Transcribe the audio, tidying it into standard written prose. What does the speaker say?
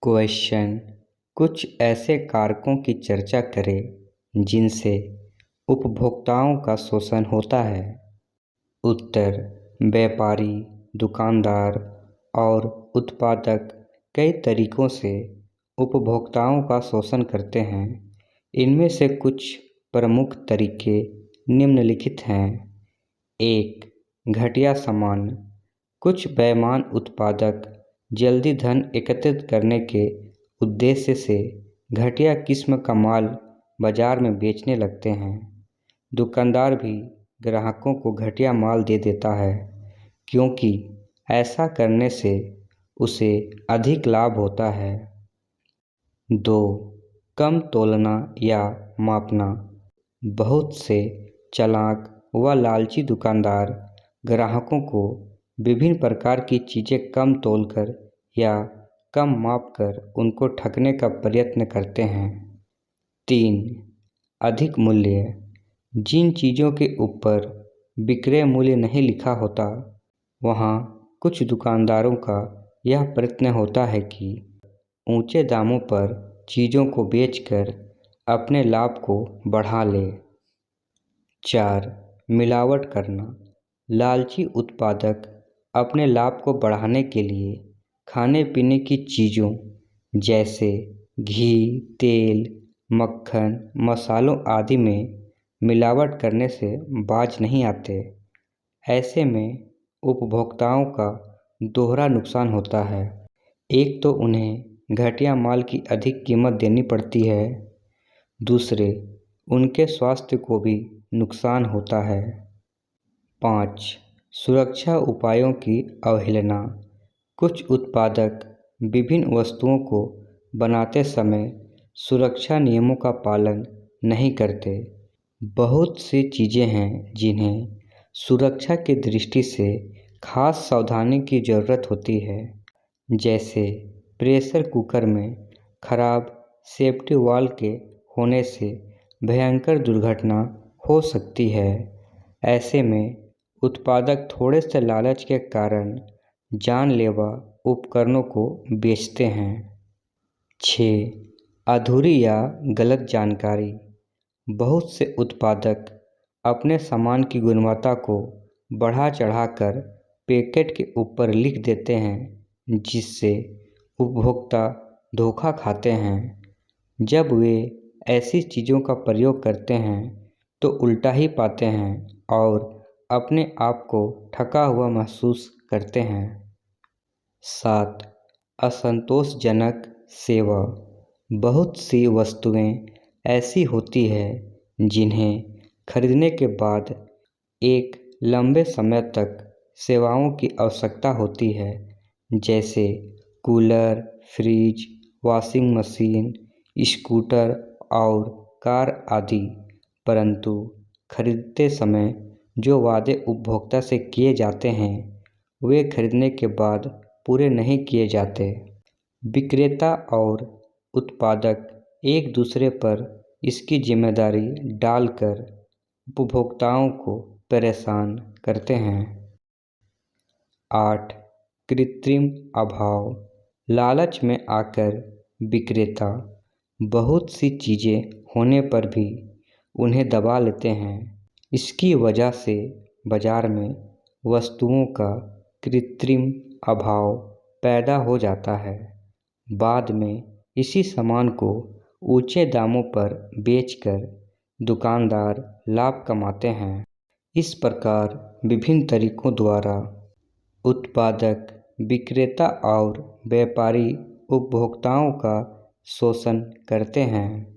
Question. कुछ ऐसे कारकों की चर्चा करें जिनसे उपभोक्ताओं का शोषण होता है। उत्तर। व्यापारी, दुकानदार और उत्पादक कई तरीकों से उपभोक्ताओं का शोषण करते हैं। इनमें से कुछ प्रमुख तरीके निम्नलिखित हैं। 1. घटिया सामान। कुछ बेईमान उत्पादक जल्दी धन एकत्रित करने के उद्देश्य से घटिया किस्म का माल बाजार में बेचने लगते हैं। दुकानदार भी ग्राहकों को घटिया माल दे देता है क्योंकि ऐसा करने से उसे अधिक लाभ होता है। 2. कम तोलना या मापना। बहुत से चालाक व लालची दुकानदार ग्राहकों को विभिन्न प्रकार की चीज़ें कम तौलकर या कम मापकर उनको ठगने का प्रयत्न करते हैं। 3. अधिक मूल्य। जिन चीज़ों के ऊपर विक्रय मूल्य नहीं लिखा होता, वहाँ कुछ दुकानदारों का यह प्रयत्न होता है कि ऊंचे दामों पर चीज़ों को बेचकर अपने लाभ को बढ़ा ले। 4. मिलावट करना। लालची उत्पादक अपने लाभ को बढ़ाने के लिए खाने पीने की चीज़ों जैसे घी, तेल, मक्खन, मसालों आदि में मिलावट करने से बाज नहीं आते। ऐसे में उपभोक्ताओं का दोहरा नुकसान होता है। एक तो उन्हें घटिया माल की अधिक कीमत देनी पड़ती है, दूसरे उनके स्वास्थ्य को भी नुकसान होता है। 5. सुरक्षा उपायों की अवहेलना। कुछ उत्पादक विभिन्न वस्तुओं को बनाते समय सुरक्षा नियमों का पालन नहीं करते। बहुत सी चीज़ें हैं जिन्हें सुरक्षा की दृष्टि से खास सावधानी की ज़रूरत होती है, जैसे प्रेशर कुकर में खराब सेफ्टी वाल्व के होने से भयंकर दुर्घटना हो सकती है। ऐसे में उत्पादक थोड़े से लालच के कारण जानलेवा उपकरणों को बेचते हैं। 6. अधूरी या गलत जानकारी। बहुत से उत्पादक अपने सामान की गुणवत्ता को बढ़ा चढ़ाकर पैकेट के ऊपर लिख देते हैं, जिससे उपभोक्ता धोखा खाते हैं। जब वे ऐसी चीज़ों का प्रयोग करते हैं तो उल्टा ही पाते हैं और अपने आप को ठगा हुआ महसूस करते हैं। 7. असंतोषजनक सेवा। बहुत सी वस्तुएं ऐसी होती हैं जिन्हें खरीदने के बाद एक लंबे समय तक सेवाओं की आवश्यकता होती है, जैसे cooler, fridge, washing machine, scooter और कार आदि। परंतु खरीदते समय जो वादे उपभोक्ता से किए जाते हैं वे खरीदने के बाद पूरे नहीं किए जाते। विक्रेता और उत्पादक एक दूसरे पर इसकी जिम्मेदारी डालकर उपभोक्ताओं को परेशान करते हैं। 8. कृत्रिम अभाव। लालच में आकर विक्रेता बहुत सी चीज़ें होने पर भी उन्हें दबा लेते हैं। इसकी वजह से बाजार में वस्तुओं का कृत्रिम अभाव पैदा हो जाता है। बाद में इसी सामान को ऊंचे दामों पर बेचकर दुकानदार लाभ कमाते हैं। इस प्रकार विभिन्न तरीकों द्वारा उत्पादक, विक्रेता और व्यापारी उपभोक्ताओं का शोषण करते हैं।